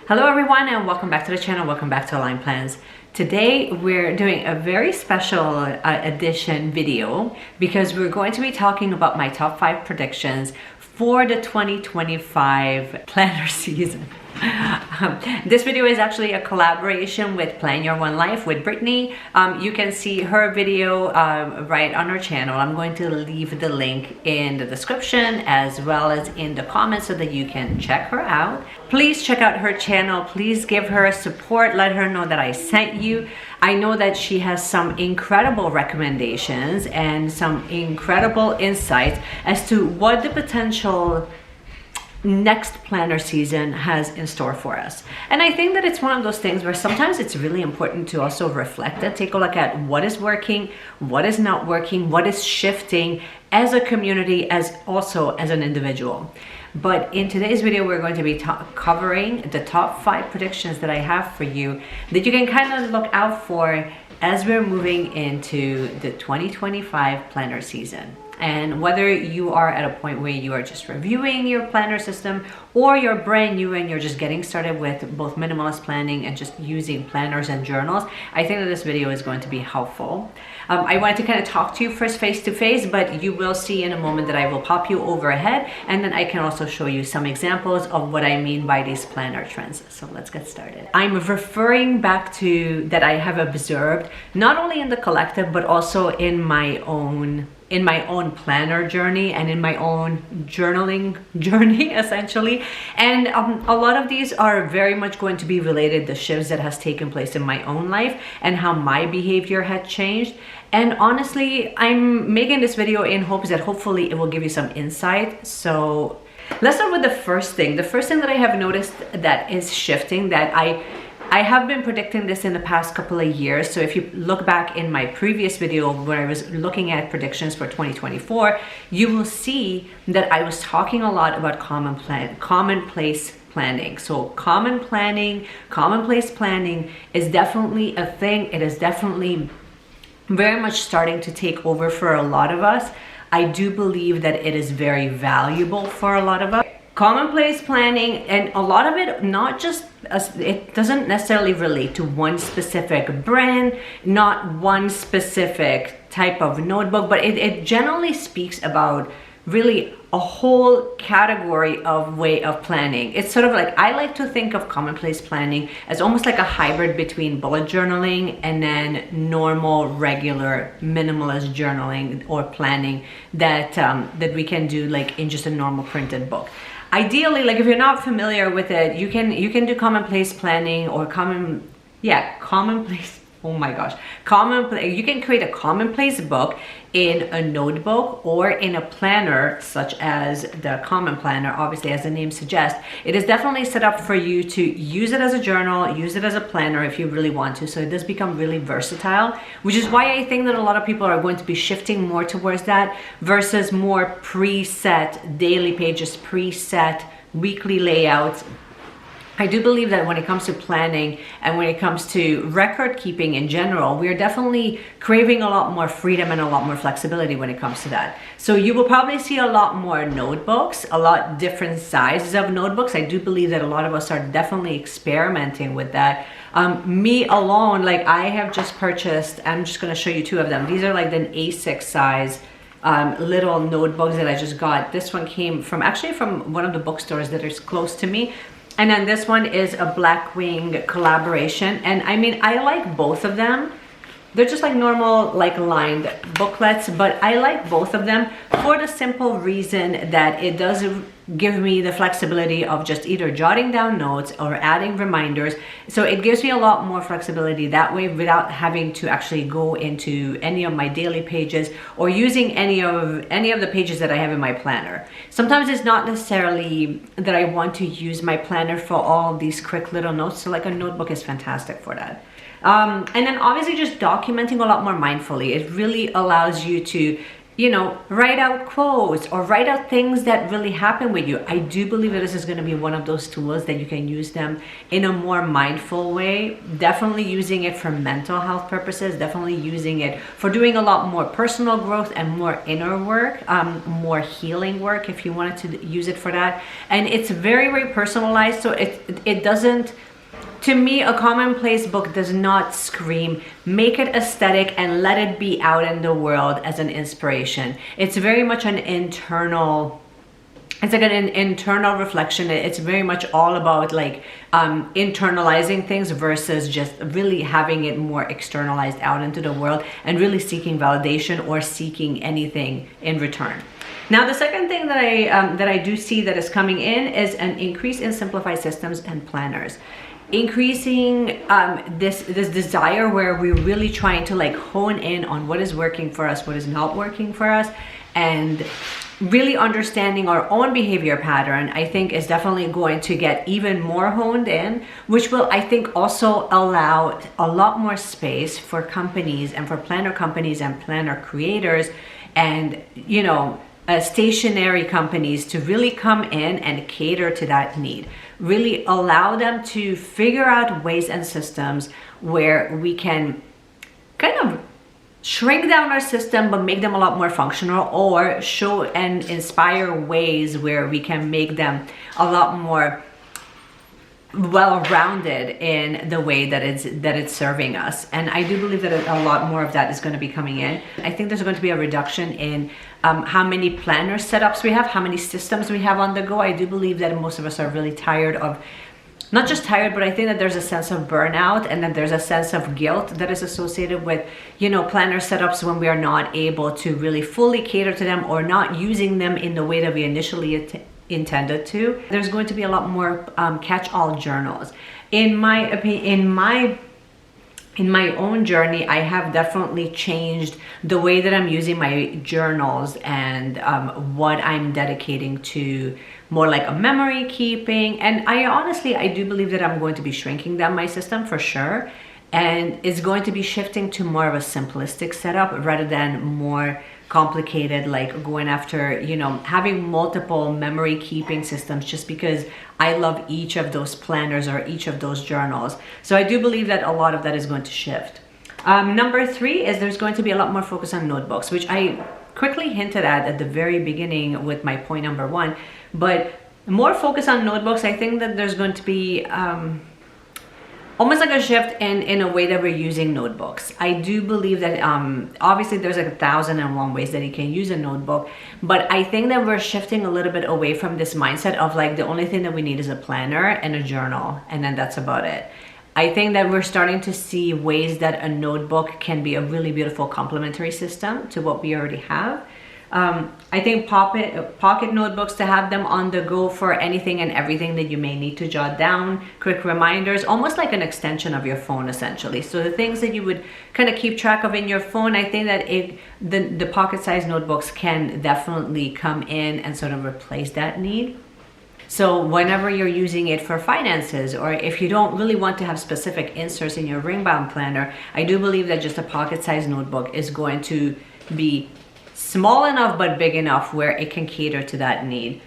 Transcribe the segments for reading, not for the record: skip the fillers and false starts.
Hello everyone and welcome back to the channel. Welcome back to Align Plans. Today we're doing a very special edition video because we're going to be talking about my top 5 predictions for the 2025 planner season. This video is actually a collaboration with Plan Your One Life with Brittany. You can see her video right on her channel. I'm going to leave the link in the description as well as in the comments so that you can check her out. Please check out her channel. Please give her support. Let her know that I sent you. I know that she has some incredible recommendations and some incredible insights as to what the potential next planner season has in store for us. And I think that it's one of those things where sometimes it's really important to also reflect and take a look at what is working, what is not working, what is shifting as a community, as also as an individual. But in today's video, we're going to be covering the top 5 predictions that I have for you that you can kind of look out for as we're moving into the 2025 planner season. And whether you are at a point where you are just reviewing your planner system or you're brand new and you're just getting started with both minimalist planning and just using planners and journals, I think that this video is going to be helpful. I wanted to kind of talk to you first face to face, but you will see in a moment that I will pop you over ahead, and then I can also show you some examples of what I mean by these planner trends. So let's get started. I'm referring back to that I have observed not only in the collective but also in my own planner journey and in my own journaling journey essentially. And a lot of these are very much going to be related to shifts that has taken place in my own life and how my behavior had changed. And honestly, I'm making this video in hopes that hopefully it will give you some insight. So let's start with the first thing. The first thing that I have noticed that is shifting, that I have been predicting this in the past couple of years. So if you look back in my previous video where I was looking at predictions for 2024, you will see that I was talking a lot about commonplace planning. So commonplace planning is definitely a thing. It is definitely very much starting to take over for a lot of us. I do believe that it is very valuable for a lot of us. Commonplace planning, and a lot of it, not just it doesn't necessarily relate to one specific brand, not one specific type of notebook, but it generally speaks about really a whole category of way of planning. It's sort of like, I like to think of commonplace planning as almost like a hybrid between bullet journaling and then normal, regular, minimalist journaling or planning that that we can do like in just a normal printed book. Ideally, like if you're not familiar with it, you can do commonplace planning or commonplace. Oh my gosh, you can create a commonplace book in a notebook or in a planner such as the Common Planner. Obviously, as the name suggests, it is definitely set up for you to use it as a journal, use it as a planner if you really want to. So it does become really versatile, which is why I think that a lot of people are going to be shifting more towards that versus more preset daily pages, preset weekly layouts. I do believe that when it comes to planning and when it comes to record keeping in general, we are definitely craving a lot more freedom and a lot more flexibility when it comes to that. So you will probably see a lot more notebooks, a lot different sizes of notebooks. I do believe that a lot of us are definitely experimenting with that. Me alone, like I have just purchased, I'm just gonna show you 2 of them. These are like an A6 size little notebooks that I just got. This one came from one of the bookstores that is close to me. And then this one is a Blackwing collaboration. And I mean, I like both of them. They're just like normal, like lined booklets, but I like both of them for the simple reason that it does give me the flexibility of just either jotting down notes or adding reminders. So it gives me a lot more flexibility that way without having to actually go into any of my daily pages or using any of the pages that I have in my planner. Sometimes it's not necessarily that I want to use my planner for all these quick little notes. So like a notebook is fantastic for that. And then obviously just documenting a lot more mindfully. It really allows you to you know, write out quotes or write out things that really happen with you. I do believe that this is going to be one of those tools that you can use them in a more mindful way. Definitely using it for mental health purposes, definitely using it for doing a lot more personal growth and more inner work, more healing work if you wanted to use it for that. And it's very, very personalized, so it doesn't, to me, a commonplace book does not scream, make it aesthetic and let it be out in the world as an inspiration. It's very much an internal, it's like an internal reflection. It's very much all about like internalizing things versus just really having it more externalized out into the world and really seeking validation or seeking anything in return. Now, the second thing that I do see that is coming in is an increase in simplified systems and planners. Increasing this desire where we're really trying to like hone in on what is working for us, what is not working for us, and really understanding our own behavior pattern, I think is definitely going to get even more honed in, which will, I think, also allow a lot more space for companies and for planner companies and planner creators and, you know, stationary companies to really come in and cater to that need. Really allow them to figure out ways and systems where we can kind of shrink down our system but make them a lot more functional, or show and inspire ways where we can make them a lot more well-rounded in the way that it's serving us. And I do believe that a lot more of that is going to be coming in. I think there's going to be a reduction in how many planner setups we have, how many systems we have on the go. I do believe that most of us are really tired of, not just tired, but I think that there's a sense of burnout and that there's a sense of guilt that is associated with, you know, planner setups when we are not able to really fully cater to them or not using them in the way that we initially intended to. There's going to be a lot more catch-all journals. In my opinion, in my own journey, I have definitely changed the way that I'm using my journals and what I'm dedicating to more like a memory keeping. And I do believe that I'm going to be shrinking down my system for sure. And it's going to be shifting to more of a simplistic setup rather than more complicated, like going after, you know, having multiple memory keeping systems, just because I love each of those planners or each of those journals. So I do believe that a lot of that is going to shift. Number 3 is there's going to be a lot more focus on notebooks, which I quickly hinted at the very beginning with my point number 1, but more focus on notebooks. I think that there's going to be almost like a shift in a way that we're using notebooks. I do believe that obviously there's like 1,001 ways that you can use a notebook, but I think that we're shifting a little bit away from this mindset of like the only thing that we need is a planner and a journal, and then that's about it. I think that we're starting to see ways that a notebook can be a really beautiful complementary system to what we already have. I think pocket notebooks, to have them on the go for anything and everything that you may need to jot down, quick reminders, almost like an extension of your phone essentially. So the things that you would kind of keep track of in your phone, I think that the pocket sized notebooks can definitely come in and sort of replace that need. So whenever you're using it for finances, or if you don't really want to have specific inserts in your ring bound planner, I do believe that just a pocket sized notebook is going to be small enough but big enough where it can cater to that need.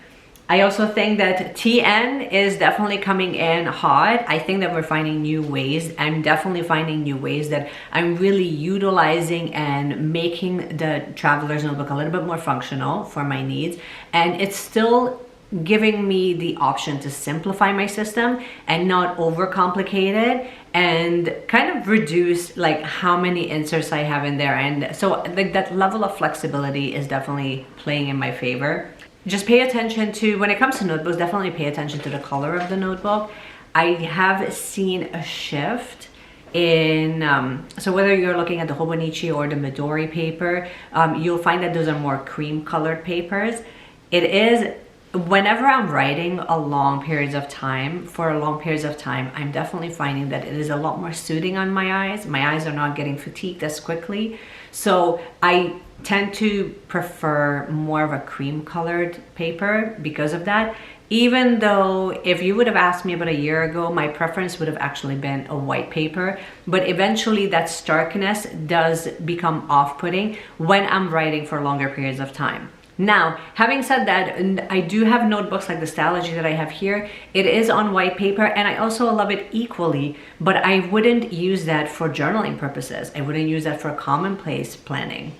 I also think that TN is definitely coming in hot. I think that we're finding new ways. I'm definitely finding new ways that I'm really utilizing and making the traveler's notebook a little bit more functional for my needs. And it's still giving me the option to simplify my system and not overcomplicate it, and kind of reduce like how many inserts I have in there. And so like that level of flexibility is definitely playing in my favor. Just pay attention to, when it comes to notebooks, definitely pay attention to the color of the notebook. I have seen a shift in, so whether you're looking at the Hobonichi or the Midori paper, you'll find that those are more cream colored papers. It is, whenever I'm writing for long periods of time, I'm definitely finding that it is a lot more soothing on my eyes. My eyes are not getting fatigued as quickly. So I tend to prefer more of a cream colored paper because of that. even though if you would have asked me about a year ago, my preference would have actually been a white paper. But eventually that starkness does become off-putting when I'm writing for longer periods of time. Now, having said that, I do have notebooks like the Stylogy that I have here. It is on white paper, and I also love it equally, but I wouldn't use that for journaling purposes. I wouldn't use that for commonplace planning.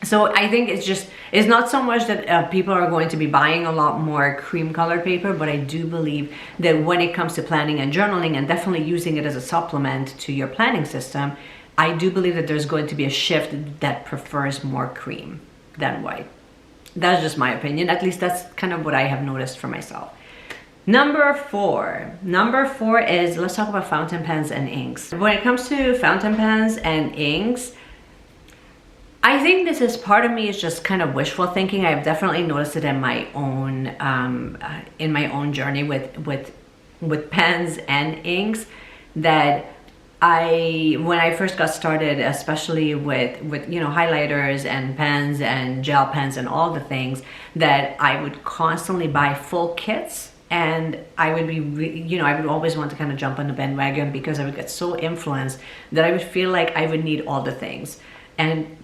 So I think it's not so much that people are going to be buying a lot more cream colored paper, but I do believe that when it comes to planning and journaling, and definitely using it as a supplement to your planning system, I do believe that there's going to be a shift that prefers more cream than white. That's just my opinion. At least that's kind of what I have noticed for myself. Number four is, let's talk about fountain pens and inks. When it comes to fountain pens and inks, I think this is part of me is just kind of wishful thinking. I've definitely noticed it in my own journey with pens and inks, that when I first got started, especially with highlighters and pens and gel pens and all the things, that I would constantly buy full kits, and I would be I would always want to kind of jump on the bandwagon because I would get so influenced that I would feel like I would need all the things. And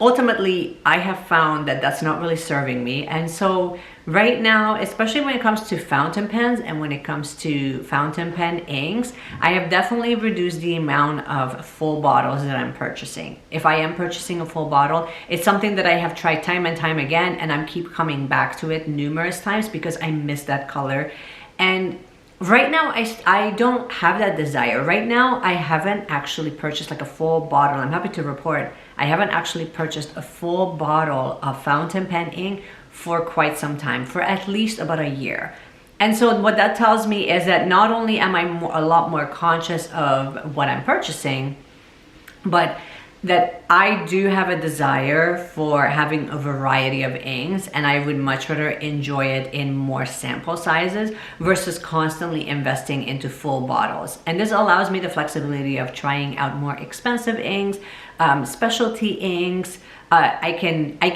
ultimately, I have found that that's not really serving me. And so right now, especially when it comes to fountain pens and when it comes to fountain pen inks, I have definitely reduced the amount of full bottles that I'm purchasing. If I am purchasing a full bottle, it's something that I have tried time and time again, and I'm keep coming back to it numerous times because I miss that color. And right now, I don't have that desire. Right now, I haven't actually purchased like a full bottle. I'm happy to report I haven't actually purchased a full bottle of fountain pen ink for quite some time, for at least about a year. And so what that tells me is that not only am I a lot more conscious of what I'm purchasing, but that I do have a desire for having a variety of inks, and I would much rather enjoy it in more sample sizes versus constantly investing into full bottles. And this allows me the flexibility of trying out more expensive inks, specialty inks. I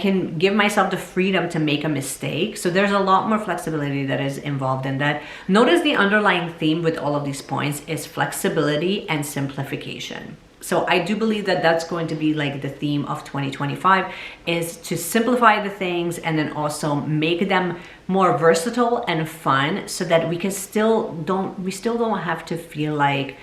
can give myself the freedom to make a mistake. So there's a lot more flexibility that is involved in that. Notice the underlying theme with all of these points is flexibility and simplification. So I do believe that that's going to be like the theme of 2025, is to simplify the things and then also make them more versatile and fun, so that we still don't have to feel like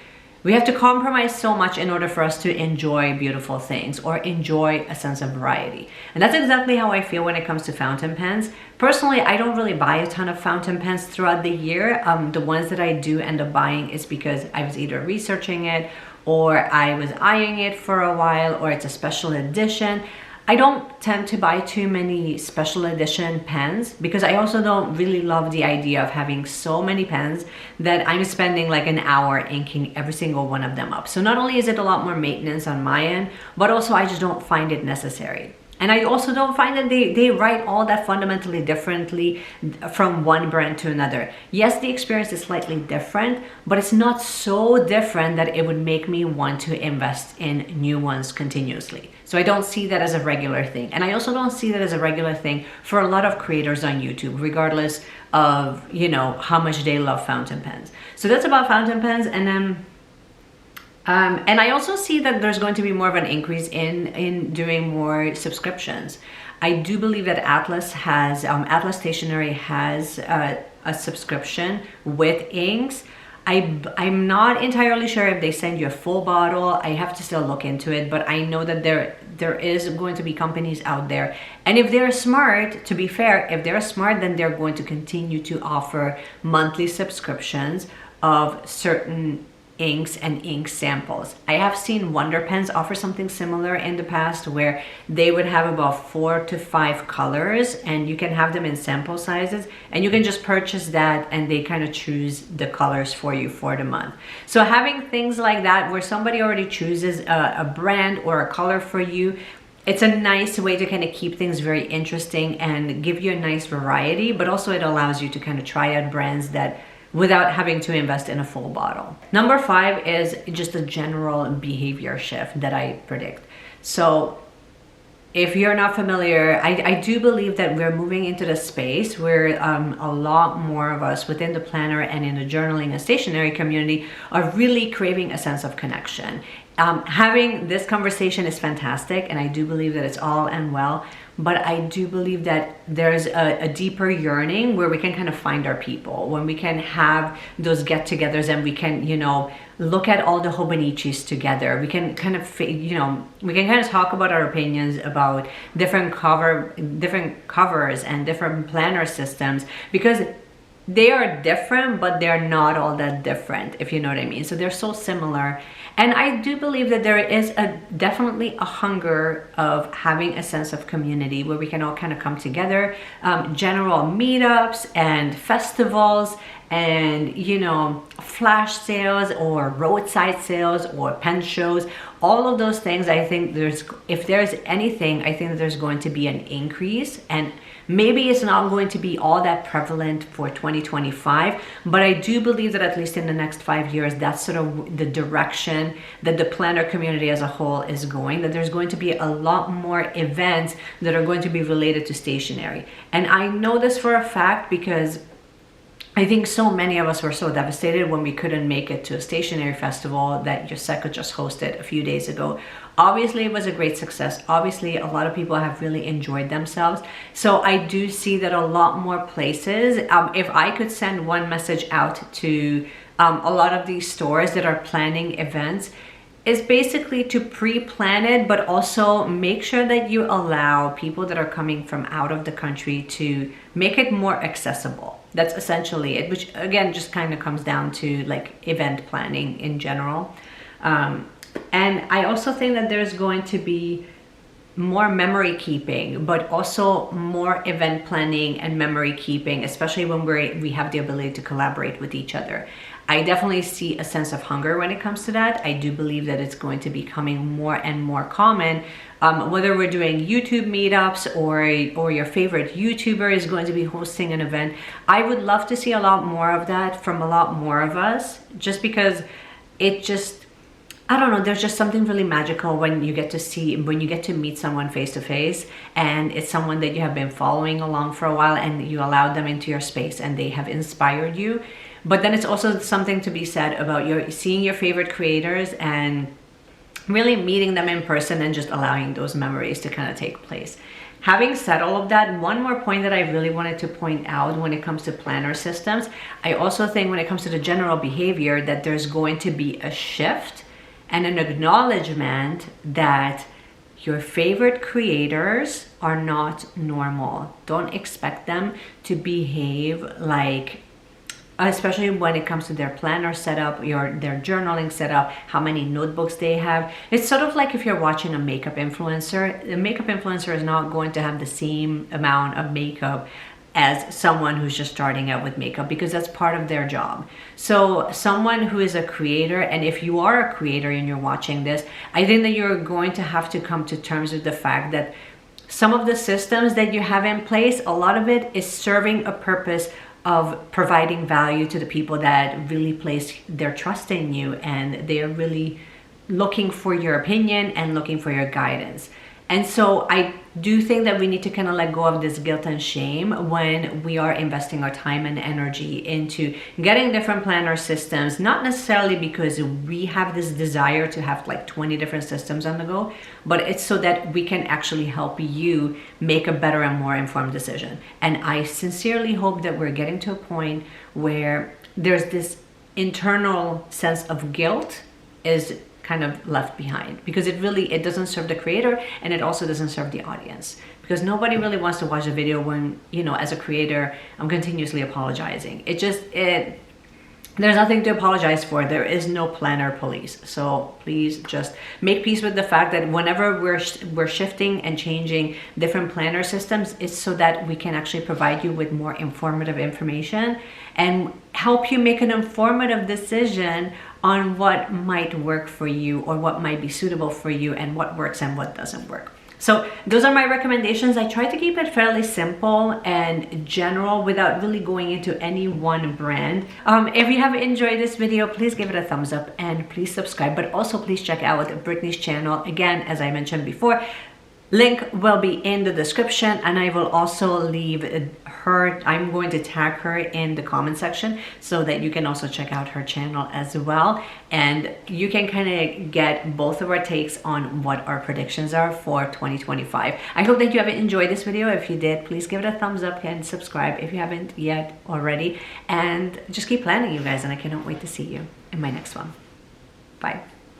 we have to compromise so much in order for us to enjoy beautiful things or enjoy a sense of variety. And that's exactly how I feel when it comes to fountain pens. Personally, I don't really buy a ton of fountain pens throughout the year. The ones that I do end up buying is because I was either researching it, or I was eyeing it for a while, or it's a special edition. I don't tend to buy too many special edition pens because I also don't really love the idea of having so many pens that I'm spending like an hour inking every single one of them up. So not only is it a lot more maintenance on my end, but also I just don't find it necessary. And I also don't find that they write all that fundamentally differently from one brand to another. Yes, the experience is slightly different, but it's not so different that it would make me want to invest in new ones continuously. So I don't see that as a regular thing. And I also don't see that as a regular thing for a lot of creators on YouTube, regardless of, how much they love fountain pens. So that's about fountain pens. And then and I also see that there's going to be more of an increase in doing more subscriptions. I do believe that Atlas Stationery has a subscription with inks. I'm not entirely sure if they send you a full bottle. I have to still look into it, but I know that there is going to be companies out there. And if they're smart, to be fair, if they're smart, then they're going to continue to offer monthly subscriptions of certain inks and ink samples. I have seen Wonder Pens offer something similar in the past, where they would have about 4 to 5 colors, and you can have them in sample sizes, and you can just purchase that and they kind of choose the colors for you for the month. So having things like that where somebody already chooses a brand or a color for you, it's a nice way to kind of keep things very interesting and give you a nice variety, but also it allows you to kind of try out brands that without having to invest in a full bottle. Number 5 is just a general behavior shift that I predict. So if you're not familiar, I do believe that we're moving into the space where a lot more of us within the planner and in the journaling and stationery community are really craving a sense of connection. Having this conversation is fantastic, and I do believe that it's all and well, but I do believe that there's a deeper yearning where we can kind of find our people, when we can have those get-togethers and we can, you know, look at all the Hobonichis together. We can kind of, you know, we can kind of talk about our opinions about different covers and different planner systems, because they are different, but they're not all that different, if you know what I mean. So they're so similar. And I do believe that there is definitely a hunger of having a sense of community where we can all kind of come together, general meetups and festivals and, you know, flash sales or roadside sales or pen shows. All of those things, I think if there's anything, I think that there's going to be an increase, and maybe it's not going to be all that prevalent for 2025, but I do believe that at least in the next 5 years, that's sort of the direction that the planner community as a whole is going, that there's going to be a lot more events that are going to be related to stationery. And I know this for a fact because I think so many of us were so devastated when we couldn't make it to a stationery festival that Yoseka just hosted a few days ago. Obviously, it was a great success. Obviously, a lot of people have really enjoyed themselves. So I do see that a lot more places, if I could send one message out to a lot of these stores that are planning events, is basically to pre-plan it, but also make sure that you allow people that are coming from out of the country to make it more accessible. That's essentially it, which again just kind of comes down to like event planning in general. And I also think that there's going to be more memory keeping, but also more event planning and memory keeping, especially when we have the ability to collaborate with each other. I definitely see a sense of hunger when it comes to that. I do believe that it's going to be becoming more and more common, whether we're doing YouTube meetups or your favorite YouTuber is going to be hosting an event. I would love to see a lot more of that from a lot more of us, just because it just, I don't know, there's just something really magical when you get to meet someone face to face, and it's someone that you have been following along for a while and you allowed them into your space and they have inspired you. But then it's also something to be said about seeing your favorite creators and really meeting them in person and just allowing those memories to kind of take place. Having said all of that, one more point that I really wanted to point out when it comes to planner systems, I also think when it comes to the general behavior that there's going to be a shift and an acknowledgement that your favorite creators are not normal. Don't expect them to behave like, especially when it comes to their planner setup, their journaling setup, how many notebooks they have. It's sort of like if you're watching a makeup influencer. The makeup influencer is not going to have the same amount of makeup as someone who's just starting out with makeup, because that's part of their job. So someone who is a creator, and if you are a creator and you're watching this, I think that you're going to have to come to terms with the fact that some of the systems that you have in place, a lot of it is serving a purpose of providing value to the people that really place their trust in you, and they are really looking for your opinion and looking for your guidance. And so I do think that we need to kind of let go of this guilt and shame when we are investing our time and energy into getting different planner systems, not necessarily because we have this desire to have like 20 different systems on the go, but it's so that we can actually help you make a better and more informed decision. And I sincerely hope that we're getting to a point where there's this internal sense of guilt is kind of left behind, because it doesn't serve the creator, and it also doesn't serve the audience, because nobody really wants to watch a video when, you know, as a creator, I'm continuously apologizing. There's nothing to apologize for. There is no planner police. So please just make peace with the fact that whenever we're shifting and changing different planner systems, it's so that we can actually provide you with more informative information and help you make an informative decision on what might work for you or what might be suitable for you and what works and what doesn't work. So those are my recommendations. I try to keep it fairly simple and general without really going into any one brand. If you have enjoyed this video, please give it a thumbs up and please subscribe, but also please check out Brittany's channel. Again, as I mentioned before, Link will be in the description, and I will also leave her, I'm going to tag her in the comment section so that you can also check out her channel as well, and you can kind of get both of our takes on what our predictions are for 2025. I hope that you have enjoyed this video. If you did, please give it a thumbs up and subscribe if you haven't yet already, and just keep planning, you guys, and I cannot wait to see you in my next one. Bye.